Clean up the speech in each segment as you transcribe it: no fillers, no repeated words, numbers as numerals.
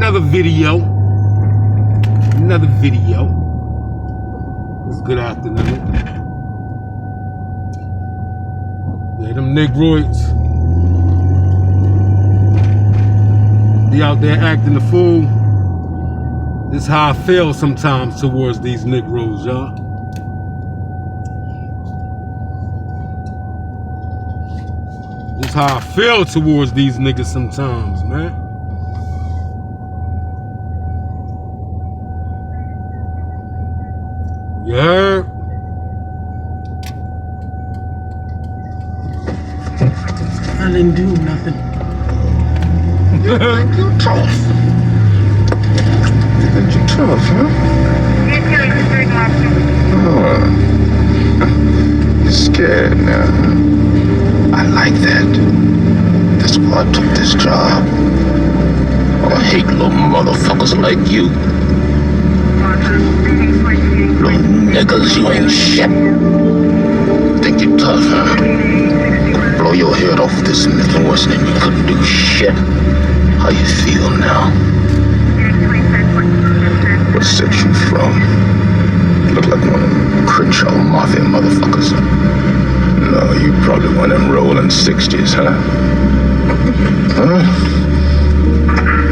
Another video. It's good afternoon. Yeah, them Negroids. Be out there acting the fool. This is how I feel sometimes towards these Negroes, y'all. This is how I feel towards these niggas sometimes, man. You heard? I didn't do nothing. You think you tough? You think you tough, huh? You're scared now. I like that. That's why I took this job. I hate little motherfuckers like you. Little niggas, you ain't shit. Think you tough, huh? Could blow your head off this nothing worse than you couldn't do shit. How you feel now? What set you from? Look like one of them Crenshaw Mafia motherfuckers. No, you probably one of them rolling 60s, huh? Huh?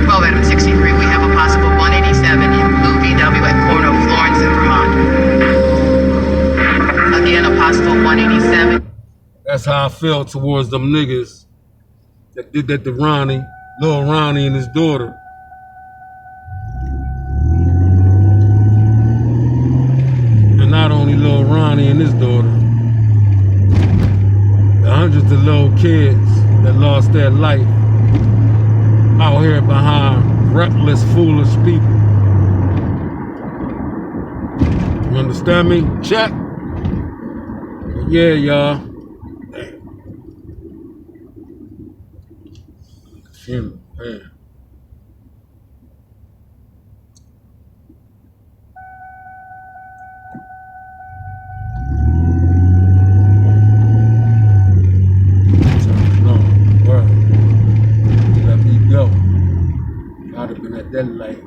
12 Adam 63, we have a possible 187 in Blue VW at corner of Florence and Vermont. Again, a possible 187. That's how I felt towards them niggas that did that to Ronnie, Lil Ronnie and his daughter. And not only Lil Ronnie and his daughter, the hundreds of little kids that lost their life out here behind reckless, foolish people. You understand me? Check. But yeah, y'all. Funeral, man. No, bro. Let me go. I'd have been at that light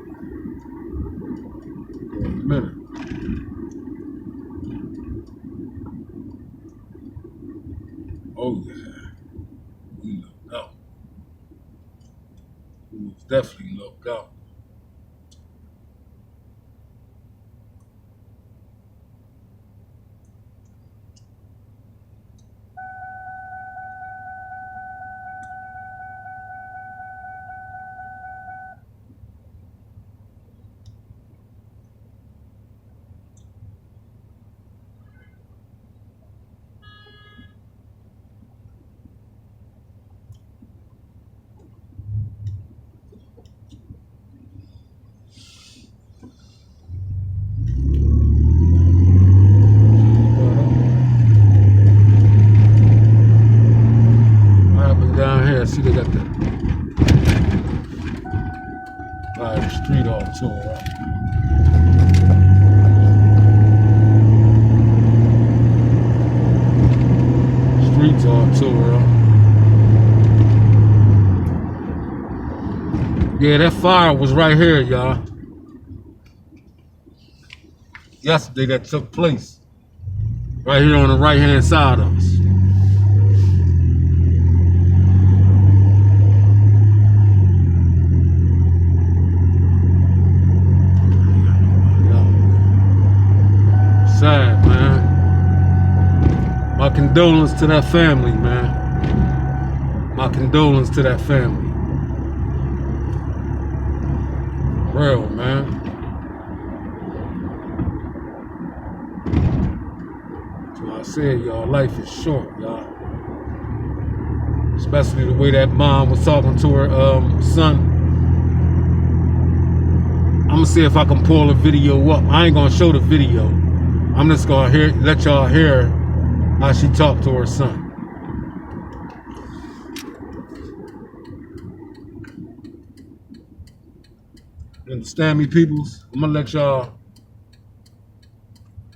for a minute. Oh yeah. We looked out. We was definitely looked out. Down here, see they got the street all tore up. Streets all tore up. Yeah, that fire was right here, y'all. Yesterday that took place. Right here on the right hand side of us. Sad, man. My condolence to that family, man. My condolence to that family. Real, man. So I said, y'all, life is short, y'all. Especially the way that mom was talking to her son. I'm gonna see if I can pull a video up. I ain't gonna show the video. I'm just gonna let y'all hear how she talked to her son. You understand me, peoples? I'm gonna let y'all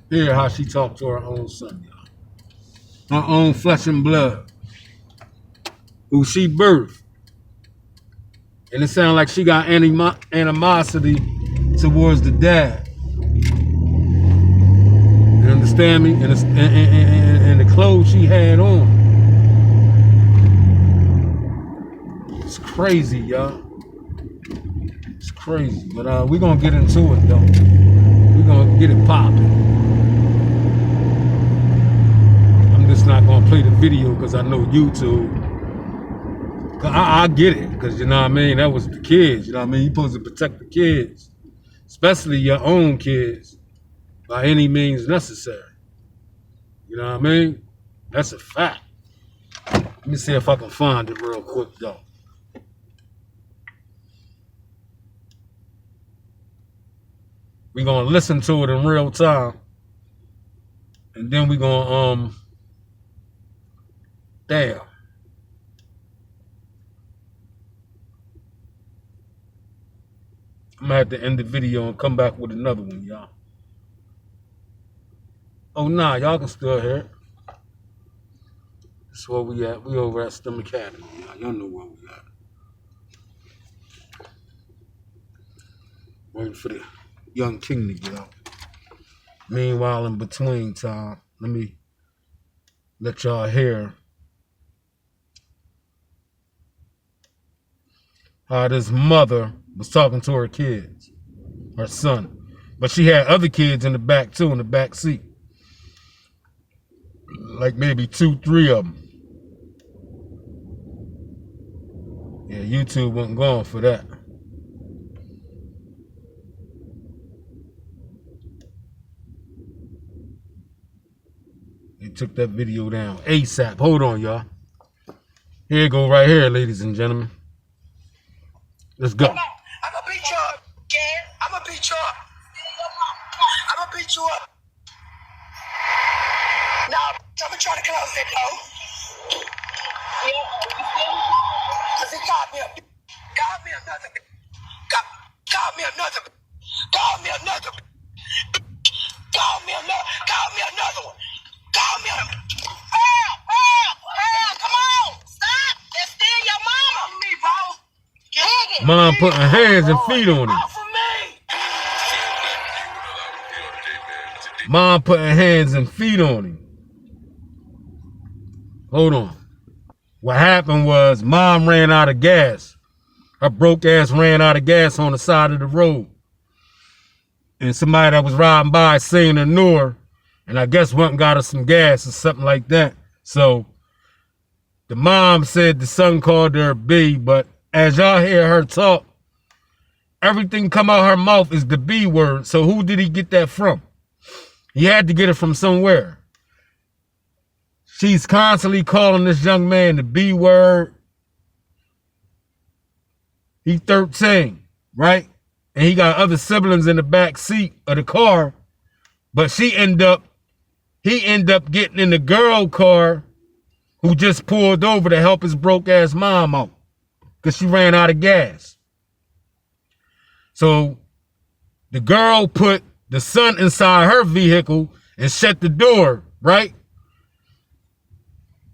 hear how she talked to her own son, y'all. Her own flesh and blood, who she birthed And it sounds like she got animosity towards the dad. You understand me? And the clothes she had on. It's crazy, y'all. It's crazy. But we're going to get into it, though. We're going to get it popping. I'm just not going to play the video because I know YouTube. I get it, because you know what I mean, that was the kids, you know what I mean, you're supposed to protect the kids, especially your own kids, by any means necessary. You know what I mean? That's a fact. Let me see if I can find it real quick, though. We're going to listen to it in real time, and then we're going to, damn. I'm gonna have to end the video and come back with another one, y'all. Oh, nah, y'all can still hear it. That's where we at. We over at STEM Academy, y'all. Y'all know where we at. Waiting for the young king to get out. Meanwhile, in between time, let me let y'all hear how this mother was talking to her kids, her son. But she had other kids in the back too, in the back seat. Like maybe 2, 3 of them. Yeah, YouTube wasn't going for that. They took that video down ASAP. Hold on, y'all. Here you go right here, ladies and gentlemen. Let's go. I'ma beat you up. I'ma beat you up. I'ma beat you up. Now, I'ma try to close that door. Cause he called me up. Called me another. Called me another. Called me another. Called me another. Called me another one. Called me another. Come on. Stop. That's still your mama. Me, bro. Mom putting hands and feet on him. Mom putting hands and feet on him. Hold on. What happened was mom ran out of gas. Her broke ass ran out of gas on the side of the road. And somebody that was riding by seen her knew her. And I guess went and got her some gas or something like that. So the mom said the son called her a B, but as y'all hear her talk, everything come out her mouth is the B word. So who did he get that from? He had to get it from somewhere. She's constantly calling this young man the B word. He's 13, right? And he got other siblings in the back seat of the car. But he end up getting in the girl car who just pulled over to help his broke ass mom out. Because she ran out of gas. So the girl put the son inside her vehicle and shut the door, right?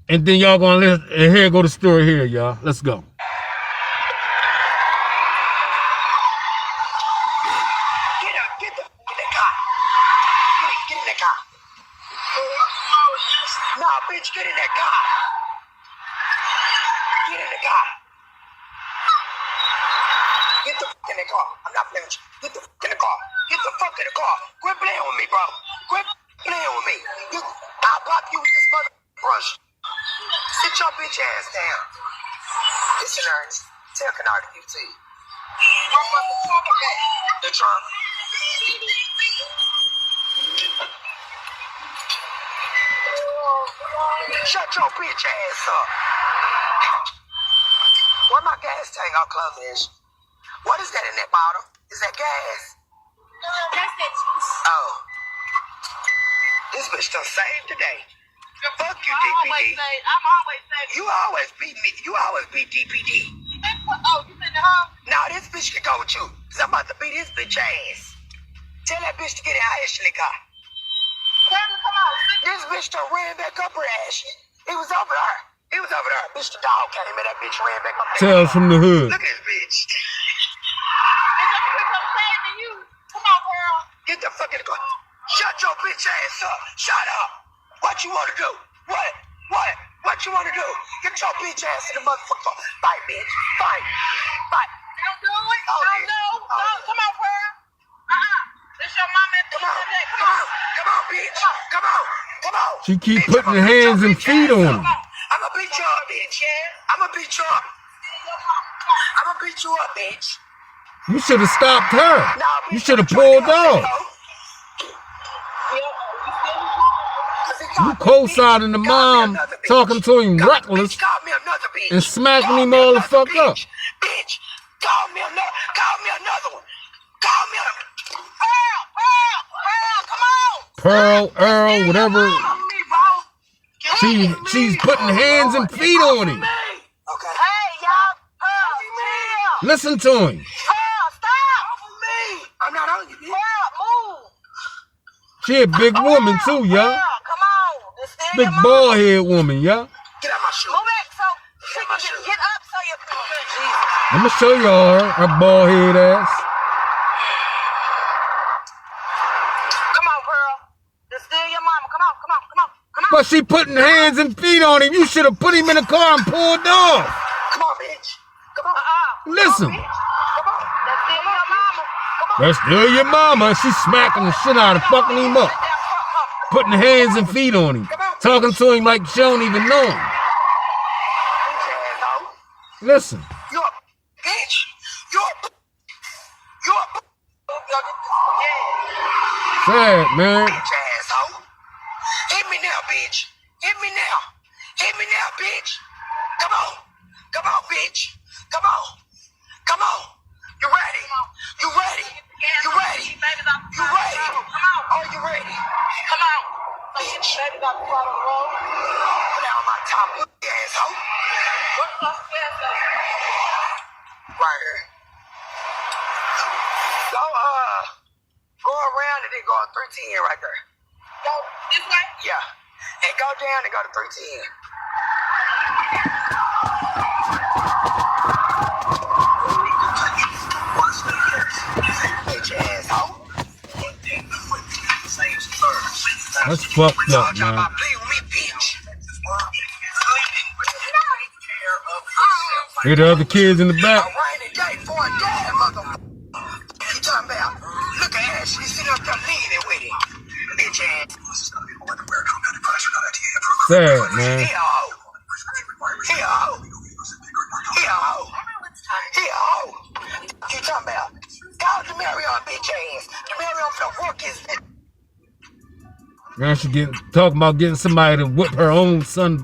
And then y'all gonna listen, and here go the story here, y'all. Let's go. Get the car. Get in that car. Nah, bitch, get in that car. Get in the car. Get the fuck in the car. I'm not playing with you. Get the fuck in the car. Get the fuck in the car. Quit playing with me, bro. Quit playing with me. I'll pop you with this mother brush. Sit your bitch ass down. Listen, Ernest. Tell Kennard to QT. The trunk. Shut your bitch ass up. Where my gas tank all closed is? What is that in that bottle? Is that gas? No, that's that juice. Oh. This bitch done saved today. Fuck you, DPD. I'm always saying. You always beat me. You always beat DPD. Oh, you in the home? Now this bitch can go with you. Cause I'm about to beat this bitch ass. Tell that bitch to get in her Ashley car. Tell me, come on. This bitch done ran back up her Ashley. It was over her. He was over there. Bitch, the dog came in. That bitch ran back up. Tales from the hood. Look at this bitch. You. Come on, girl. Get the fuck in the car. Shut your bitch ass up. Shut up. What you want to do? What? What you want to do? Get your bitch ass in the motherfucker. Fight, bitch. Fight. Don't do it. Oh, Don't yeah. do. Oh, Don't. Come on, girl. This your mama at the Come on. end of the day. Come on. Come on, bitch. Come on. Come on. She keep Bitch, putting I'ma her beat hands your and bitch feet ass on up. him. I'ma beat you up, bitch. I'ma beat you up. I'ma beat you up, bitch. You should have stopped her. Nah, bitch, You should have I'm trying pulled to get off. You co-signing the mom, talking to him reckless, and smacking him all the fuck up. Bitch, call me another one. Call me another. Pearl, Pearl, Earl, whatever. Me, bro. She's putting hands and feet on him. Okay. Hey, y'all. Pearl, chill. Listen to him. Pearl, stop. I'm not on you, bitch. Pearl, move. She a big woman too, y'all. Pearl, come on. This still Big your mama. bald head woman, y'all. Get out my shoe. Move back so she can get up so you Jesus. I'ma show y'all her bald head ass. Come on, Pearl. This still your mama. Come on. But she putting hands and feet on him. You should have put him in the car and pulled off. Come on, bitch. Come on. Listen, Come on. That's still your mama. that's still your mama. She's smacking the shit out of fucking him up. Putting hands and feet on him. Talking to him like she don't even know him. Bitch asshole. Listen. You're a bitch. You're a Sad, man. bitch asshole. Hit me now, bitch. Hit me now, bitch. Come on, bitch. Come on. You ready? You ready? Are you ready? Come on. Bitch. Baby got the ball on the road. Put down my top, asshole. What's the last Right here. Go around and then go on 310 right there. Go this way? Yeah. And go down and go to 310. Bitch asshole. That's fucked up, man. Hear the other kids in the back? A rainy day for a dad, motherfucker. You talking about? Look at Ashley sitting up there leaning with him. Bitch ass. Sad, man. He a hoe. You talking about? Call Demarion, bitch ass. Demarion finna work his. Now she talking about getting somebody to whip her own son.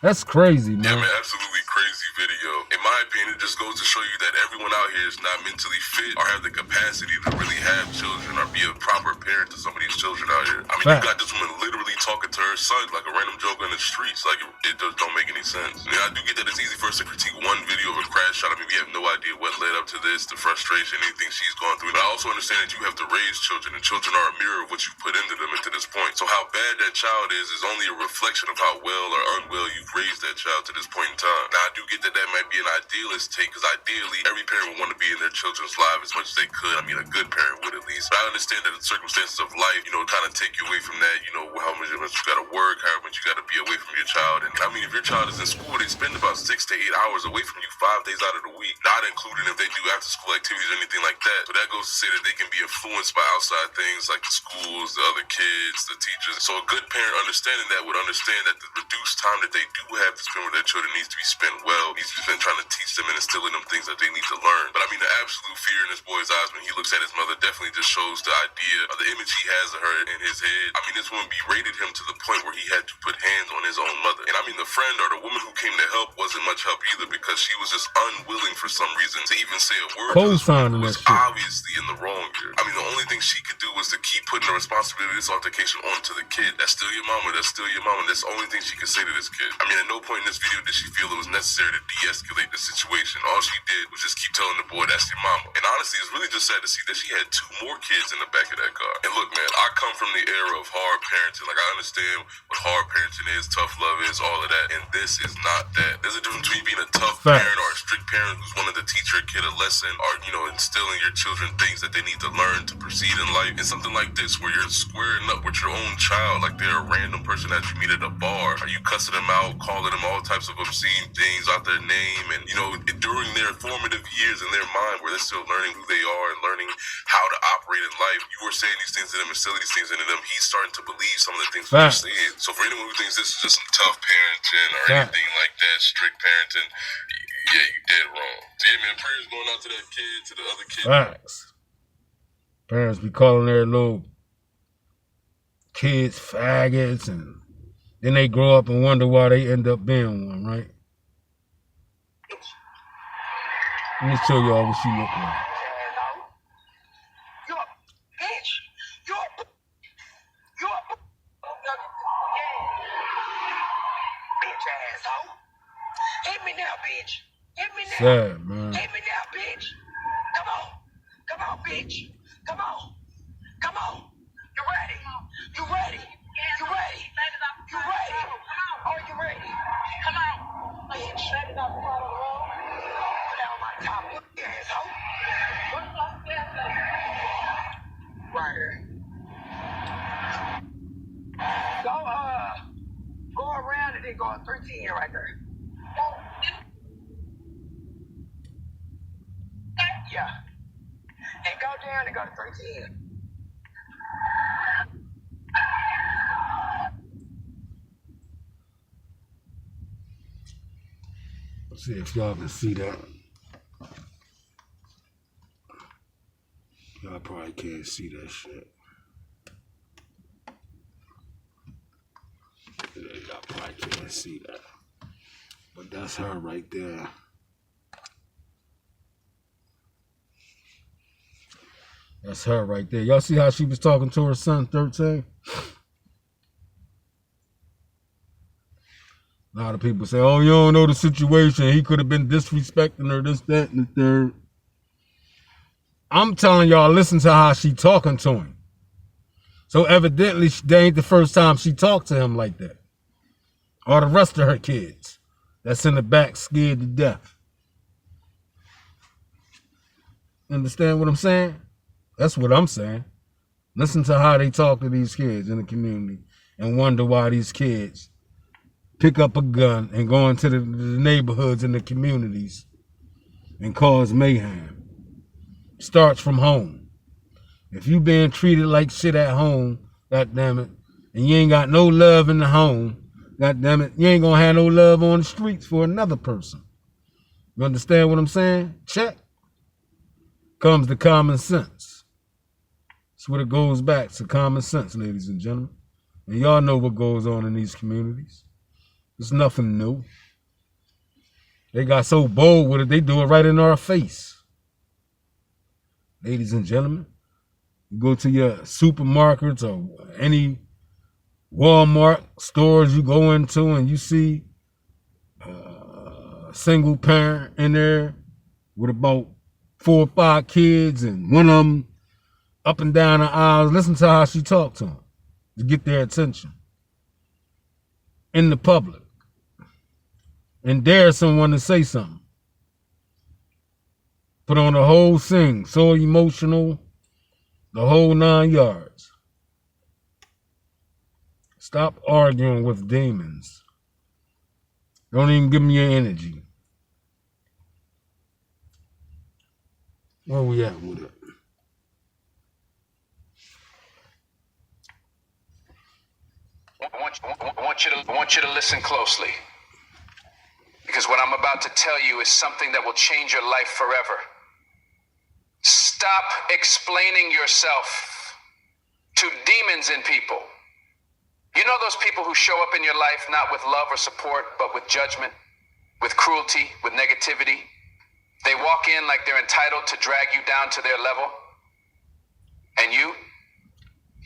That's crazy, Yeah, man. man, absolutely crazy video. In my opinion, it just goes to show you that everyone out here is not mentally fit or have the capacity to really have children or be a proper parent to some of these children out here. I mean, you got this woman literally talking to her son like a random joker in the streets. Like, it just don't make any sense. I mean, I do get that it's easy for us to critique one video of a crash shot. I mean, we have no idea what led up to this, the frustration, anything she's gone through. But I also understand that you have to raise children, and children are a mirror of what you put into them to this point. So how bad that child is only a reflection of how well or unwell you've raised that child to this point in time. Now, I do get that might be an idealist take, because ideally, every parent would want to be in their children's life as much as they could. I mean, a good parent would at least. But I understand that the circumstances of life, kind of take you away from that, how much you got to work, how much you got to be away from your child. And I mean, if your child is in school, they spend about 6 to 8 hours away from you 5 days out of the week, not including if they do after school activities or anything like that. So that goes to say that they can be influenced by outside things like the schools, the other kids, the teachers. So a good parent understanding that would understand that the reduced time that they do have to spend with their children needs to be spent well, needs to be spent trying to teach them and instill in them things that they need to learn. But I mean, the absolute fear in this boy's eyes when he looks at his mother definitely just shows the idea of the image he has of her in his head. I mean, this woman berated him to the point where he had to put hands on his own mother. And I mean, the friend or the woman who came to help wasn't much help either, because she was just unwilling for some reason to even say a word to this woman who was obviously in the wrong here. I mean, the only thing she could do was to keep putting the responsibility of this altercation onto the kid. That's still your mama. That's still your mama. That's the only thing she could say to this kid. I mean, at no point in this video did she feel it was necessary to de-escalate the situation. All she did was just keep telling the boy, that's your mama. And honestly, it's really just sad to see that she had 2 more kids in the back of that car. And look, man, I come from the era of hard parenting. Like, I understand what hard parenting is, tough love is, all of that. And this is not that. There's a difference between being a tough parent or a strict parent who's wanting to teach your kid a lesson or, instilling your children things that they need to learn to proceed in life. And something like this where you're squaring up with your own child like they're a random person that you meet at a bar. Are you cussing them out, calling them all types of obscene things out their name? And, during their formative years in their mind where they're still learning who they are and learning how to operate in life, you were saying these things to them and selling these things into them. He's starting to believe some of the things you're saying. So for anyone who thinks this is just some tough parenting or anything like that, strict parenting, yeah, you did wrong. Yeah, man, prayers going out to that kid, to the other kid. Facts. Parents be calling their little kids faggots, and then they grow up and wonder why they end up being one, right? Let me show y'all what she look like. You a bitch. You a bitch asshole. Hit me now, bitch. Hit me now. Sad, man. Hit me now, bitch. Come on. Come on, bitch. Come on. Come on. You ready? You ready? You ready? You ready? Are you ready? Come on. Bitch. Get out my top, asshole. Right here. Go around and then go on 13 right there. Yeah. And go down and go to 13. Let's see if y'all can see that. Y'all probably can't see that shit. Yeah, y'all probably can't see that. But that's her right there. That's her right there. Y'all see how she was talking to her son, 13? A lot of people say, oh, you don't know the situation. He could have been disrespecting her, this, that, and the third. I'm telling y'all, listen to how she talking to him. So evidently, that ain't the first time she talked to him like that. Or the rest of her kids that's in the back scared to death. Understand what I'm saying? That's what I'm saying. Listen to how they talk to these kids in the community and wonder why these kids pick up a gun and go into the neighborhoods and the communities and cause mayhem. Starts from home. If you being treated like shit at home, goddamn it, and you ain't got no love in the home, goddamn it, you ain't gonna have no love on the streets for another person. You understand what I'm saying? Check. Comes to common sense. That's what it goes back to, common sense, ladies and gentlemen. And y'all know what goes on in these communities. It's nothing new. They got so bold with it, they do it right in our face. Ladies and gentlemen, you go to your supermarkets or any Walmart stores you go into and you see a single parent in there with about 4 or 5 kids and one of them up and down the aisles. Listen to how she talked to them to get their attention in the public and dare someone to say something. Put on the whole thing, so emotional, the whole 9 yards. Stop arguing with demons. Don't even give me your energy. Where we at with it? I want you to listen closely. Because what I'm about to tell you is something that will change your life forever. Stop explaining yourself to demons in people. You know those people who show up in your life not with love or support, but with judgment, with cruelty, with negativity? They walk in like they're entitled to drag you down to their level. And you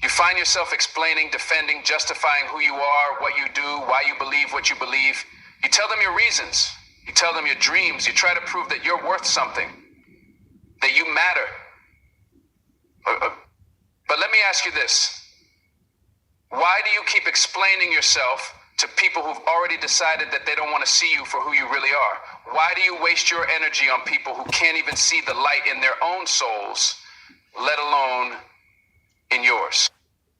find yourself explaining, defending, justifying who you are, what you do, why you believe what you believe. You tell them your reasons. You tell them your dreams. You try to prove that you're worth something, that you matter, ask you this. Why do you keep explaining yourself to people who've already decided that they don't want to see you for who you really are? Why do you waste your energy on people who can't even see the light in their own souls, let alone in yours?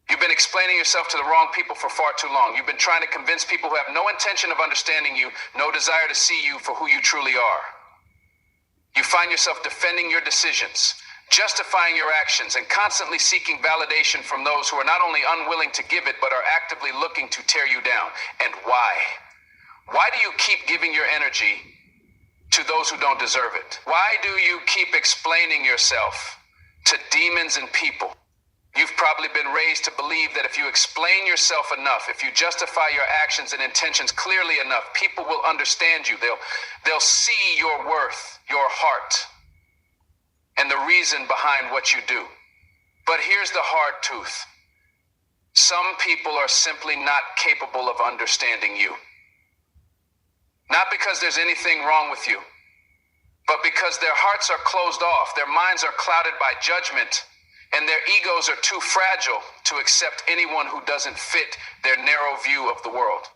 You've been explaining yourself to the wrong people for far too long. You've been trying to convince people who have no intention of understanding you, no desire to see you for who you truly are. You find yourself defending your decisions, justifying your actions, and constantly seeking validation from those who are not only unwilling to give it, but are actively looking to tear you down. And why? Why do you keep giving your energy to those who don't deserve it? Why do you keep explaining yourself to demons and people? You've probably been raised to believe that if you explain yourself enough, if you justify your actions and intentions clearly enough, people will understand you. They'll see your worth, your heart, and the reason behind what you do. But here's the hard truth. Some people are simply not capable of understanding you. Not because there's anything wrong with you, but because their hearts are closed off, their minds are clouded by judgment, and their egos are too fragile to accept anyone who doesn't fit their narrow view of the world.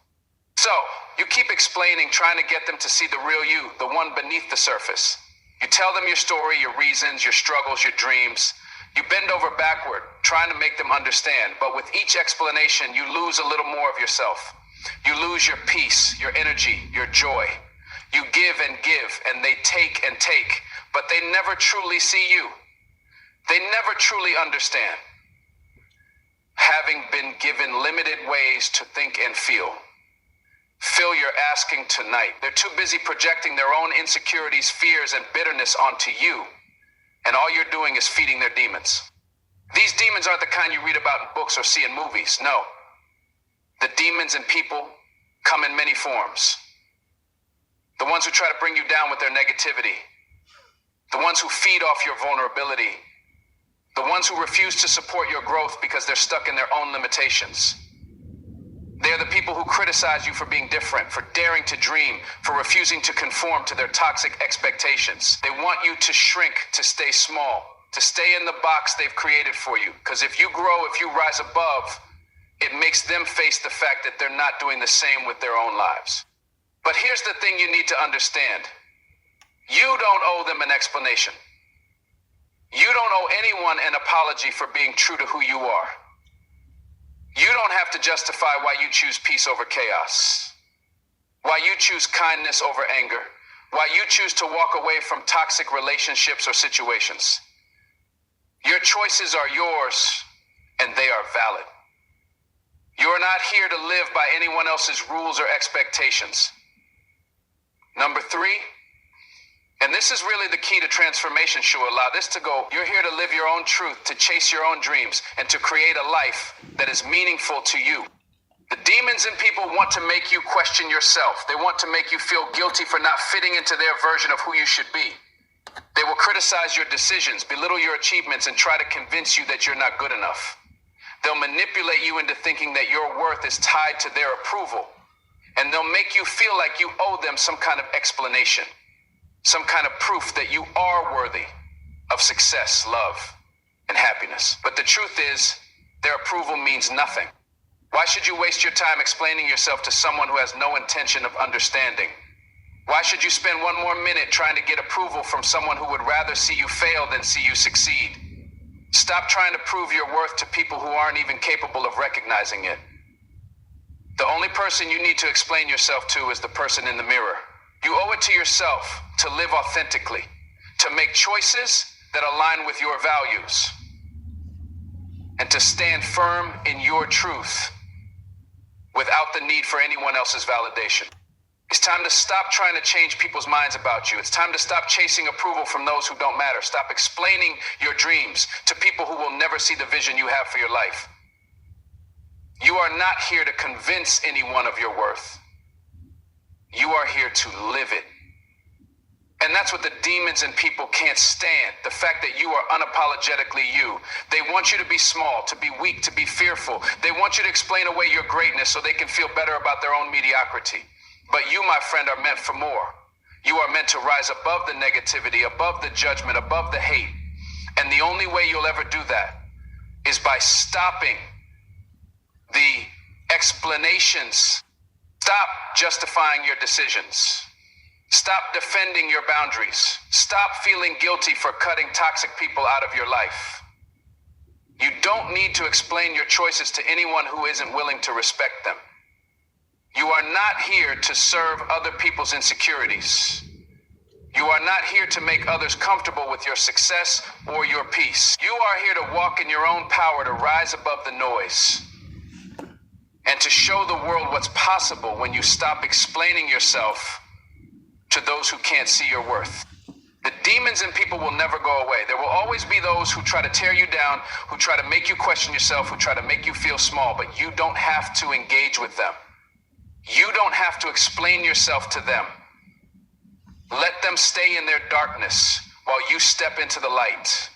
So, you keep explaining, trying to get them to see the real you, the one beneath the surface. You tell them your story, your reasons, your struggles, your dreams. You bend over backward, trying to make them understand, but with each explanation, you lose a little more of yourself. You lose your peace, your energy, your joy. You give, and they take, but they never truly see you. They never truly understand, having been given limited ways to think and feel. Fill your asking tonight. They're too busy projecting their own insecurities, fears, and bitterness onto you, and all you're doing is feeding their demons. These demons aren't the kind you read about in books or see in movies. No. The demons and people come in many forms. The ones who try to bring you down with their negativity. The ones who feed off your vulnerability. The ones who refuse to support your growth because they're stuck in their own limitations. They are the people who criticize you for being different, for daring to dream, for refusing to conform to their toxic expectations. They want you to shrink, to stay small, to stay in the box they've created for you. Because if you grow, if you rise above, it makes them face the fact that they're not doing the same with their own lives. But here's the thing you need to understand. You don't owe them an explanation. You don't owe anyone an apology for being true to who you are. You don't have to justify why you choose peace over chaos, why you choose kindness over anger, why you choose to walk away from toxic relationships or situations. Your choices are yours, and they are valid. You are not here to live by anyone else's rules or expectations. Number 3, and this is really the key to transformation, Shu, allow this to go. You're here to live your own truth, to chase your own dreams, and to create a life that is meaningful to you. The demons and people want to make you question yourself. They want to make you feel guilty for not fitting into their version of who you should be. They will criticize your decisions, belittle your achievements, and try to convince you that you're not good enough. They'll manipulate you into thinking that your worth is tied to their approval, and they'll make you feel like you owe them some kind of explanation. Some kind of proof that you are worthy of success, love, and happiness. But the truth is, their approval means nothing. Why should you waste your time explaining yourself to someone who has no intention of understanding? Why should you spend one more minute trying to get approval from someone who would rather see you fail than see you succeed? Stop trying to prove your worth to people who aren't even capable of recognizing it. The only person you need to explain yourself to is the person in the mirror. You owe it to yourself to live authentically, to make choices that align with your values, and to stand firm in your truth without the need for anyone else's validation. It's time to stop trying to change people's minds about you. It's time to stop chasing approval from those who don't matter. Stop explaining your dreams to people who will never see the vision you have for your life. You are not here to convince anyone of your worth. You are here to live it. And that's what the demons and people can't stand. The fact that you are unapologetically you. They want you to be small, to be weak, to be fearful. They want you to explain away your greatness so they can feel better about their own mediocrity. But you, my friend, are meant for more. You are meant to rise above the negativity, above the judgment, above the hate. And the only way you'll ever do that is by stopping the explanations. Stop justifying your decisions. Stop defending your boundaries. Stop feeling guilty for cutting toxic people out of your life. You don't need to explain your choices to anyone who isn't willing to respect them. You are not here to serve other people's insecurities. You are not here to make others comfortable with your success or your peace. You are here to walk in your own power, to rise above the noise, and to show the world what's possible when you stop explaining yourself to those who can't see your worth. The demons in people will never go away. There will always be those who try to tear you down, who try to make you question yourself, who try to make you feel small, but you don't have to engage with them. You don't have to explain yourself to them. Let them stay in their darkness while you step into the light.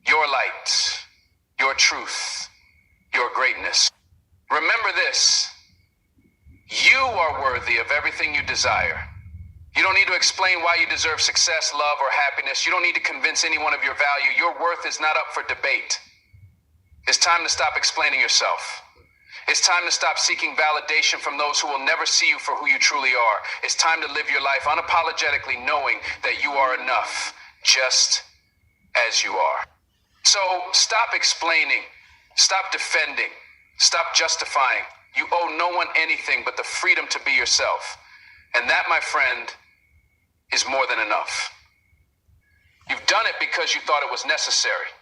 Your light, your truth, your greatness. Remember this: you are worthy of everything you desire. You don't need to explain why you deserve success, love, or happiness. You don't need to convince anyone of your value. Your worth is not up for debate. It's time to stop explaining yourself. It's time to stop seeking validation from those who will never see you for who you truly are. It's time to live your life unapologetically, knowing that you are enough, just as you are. So stop explaining, stop defending, stop justifying. You owe no one anything but the freedom to be yourself. And that, my friend, is more than enough. You've done it because you thought it was necessary,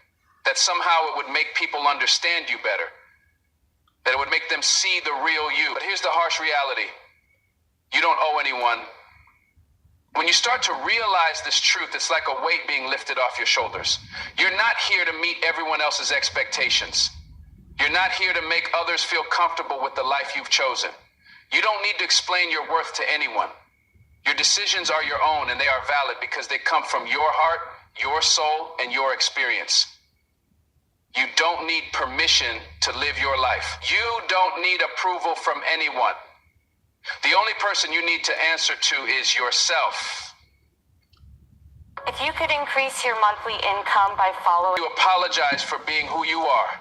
that somehow it would make people understand you better, that it would make them see the real you. But here's the harsh reality: you don't owe anyone. When you start to realize this truth, it's like a weight being lifted off your shoulders. You're not here to meet everyone else's expectations. You're not here to make others feel comfortable with the life you've chosen. You don't need to explain your worth to anyone. Your decisions are your own, and they are valid because they come from your heart, your soul, and your experience. You don't need permission to live your life. You don't need approval from anyone. The only person you need to answer to is yourself. If you could increase your monthly income by following... You apologize for being who you are,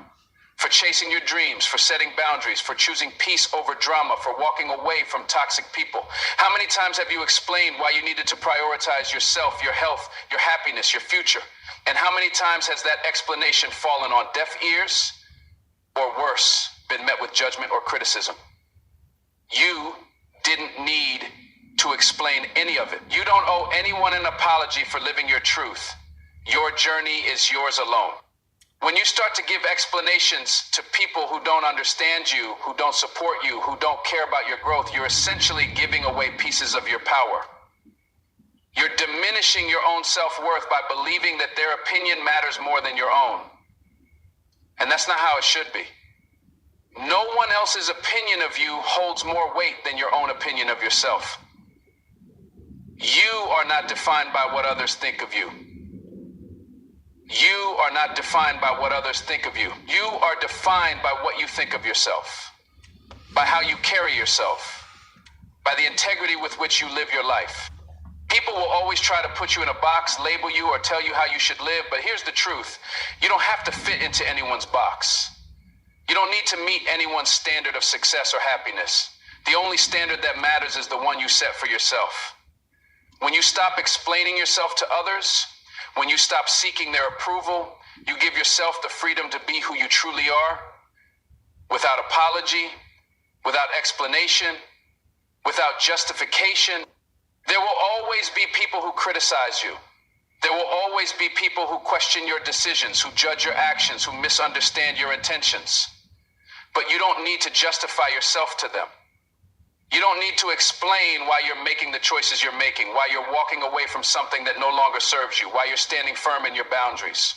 for chasing your dreams, for setting boundaries, for choosing peace over drama, for walking away from toxic people. How many times have you explained why you needed to prioritize yourself, your health, your happiness, your future? And how many times has that explanation fallen on deaf ears, or worse, been met with judgment or criticism? You didn't need to explain any of it. You don't owe anyone an apology for living your truth. Your journey is yours alone. When you start to give explanations to people who don't understand you, who don't support you, who don't care about your growth, you're essentially giving away pieces of your power. You're diminishing your own self-worth by believing that their opinion matters more than your own. And that's not how it should be. No one else's opinion of you holds more weight than your own opinion of yourself. You are not defined by what others think of you. You are not defined by what others think of you. You are defined by what you think of yourself, by how you carry yourself, by the integrity with which you live your life. People will always try to put you in a box, label you, or tell you how you should live, but here's the truth. You don't have to fit into anyone's box. You don't need to meet anyone's standard of success or happiness. The only standard that matters is the one you set for yourself. When you stop explaining yourself to others, when you stop seeking their approval, you give yourself the freedom to be who you truly are, without apology, without explanation, without justification. There will always be people who criticize you. There will always be people who question your decisions, who judge your actions, who misunderstand your intentions. But you don't need to justify yourself to them. You don't need to explain why you're making the choices you're making, why you're walking away from something that no longer serves you, why you're standing firm in your boundaries.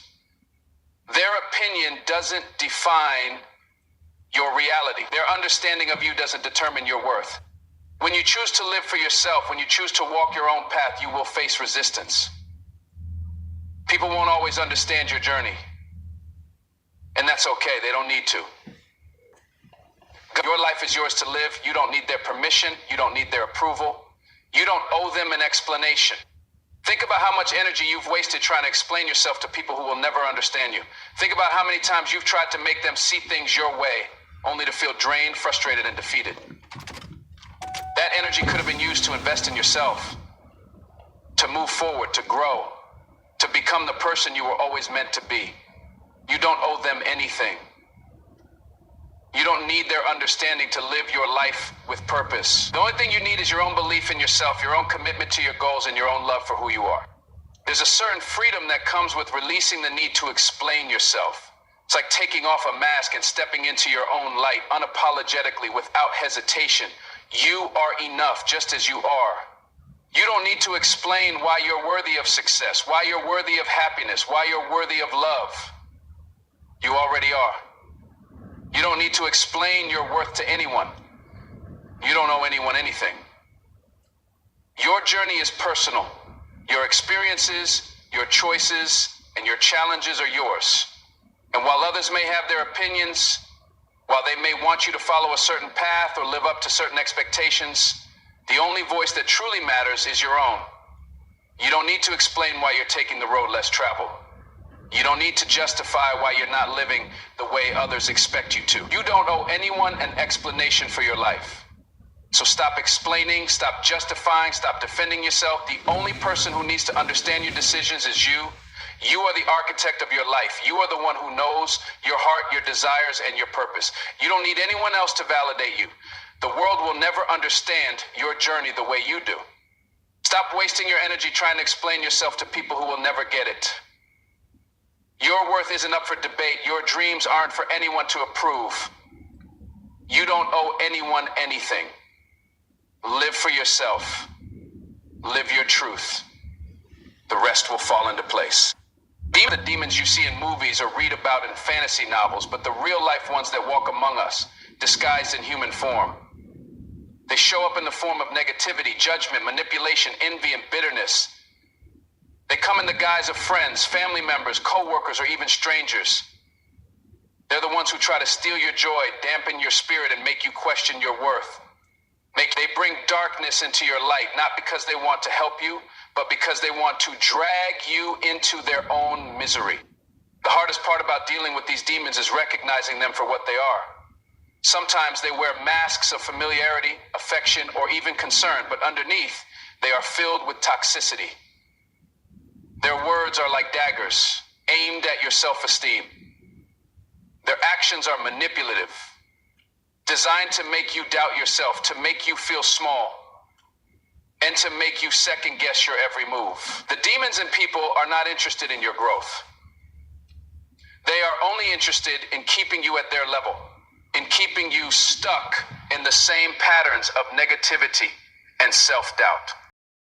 Their opinion doesn't define your reality. Their understanding of you doesn't determine your worth. When you choose to live for yourself, when you choose to walk your own path, you will face resistance. People won't always understand your journey. And that's okay, they don't need to. Your life is yours to live. You don't need their permission. You don't need their approval. You don't owe them an explanation. Think about how much energy you've wasted trying to explain yourself to people who will never understand you. Think about how many times you've tried to make them see things your way, only to feel drained, frustrated, and defeated. That energy could have been used to invest in yourself, to move forward, to grow, to become the person you were always meant to be. You don't owe them anything. You don't need their understanding to live your life with purpose. The only thing you need is your own belief in yourself, your own commitment to your goals, and your own love for who you are. There's a certain freedom that comes with releasing the need to explain yourself. It's like taking off a mask and stepping into your own light unapologetically, without hesitation. You are enough just as you are. You don't need to explain why you're worthy of success, why you're worthy of happiness, why you're worthy of love. You already are. You don't need to explain your worth to anyone. You don't owe anyone anything. Your journey is personal. Your experiences, your choices, and your challenges are yours. And while others may have their opinions, while they may want you to follow a certain path or live up to certain expectations, the only voice that truly matters is your own. You don't need to explain why you're taking the road less traveled. You don't need to justify why you're not living the way others expect you to. You don't owe anyone an explanation for your life. So stop explaining, stop justifying, stop defending yourself. The only person who needs to understand your decisions is you. You are the architect of your life. You are the one who knows your heart, your desires, and your purpose. You don't need anyone else to validate you. The world will never understand your journey the way you do. Stop wasting your energy trying to explain yourself to people who will never get it. Your worth isn't up for debate. Your dreams aren't for anyone to approve. You don't owe anyone anything. Live for yourself. Live your truth. The rest will fall into place. Even the demons you see in movies or read about in fantasy novels, but the real life ones that walk among us, disguised in human form. They show up in the form of negativity, judgment, manipulation, envy, and bitterness. They come in the guise of friends, family members, co-workers, or even strangers. They're the ones who try to steal your joy, dampen your spirit, and make you question your worth. They bring darkness into your light, not because they want to help you, but because they want to drag you into their own misery. The hardest part about dealing with these demons is recognizing them for what they are. Sometimes they wear masks of familiarity, affection, or even concern, but underneath, they are filled with toxicity. Their words are like daggers, aimed at your self-esteem. Their actions are manipulative, designed to make you doubt yourself, to make you feel small, and to make you second-guess your every move. The demons in people are not interested in your growth. They are only interested in keeping you at their level, in keeping you stuck in the same patterns of negativity and self-doubt.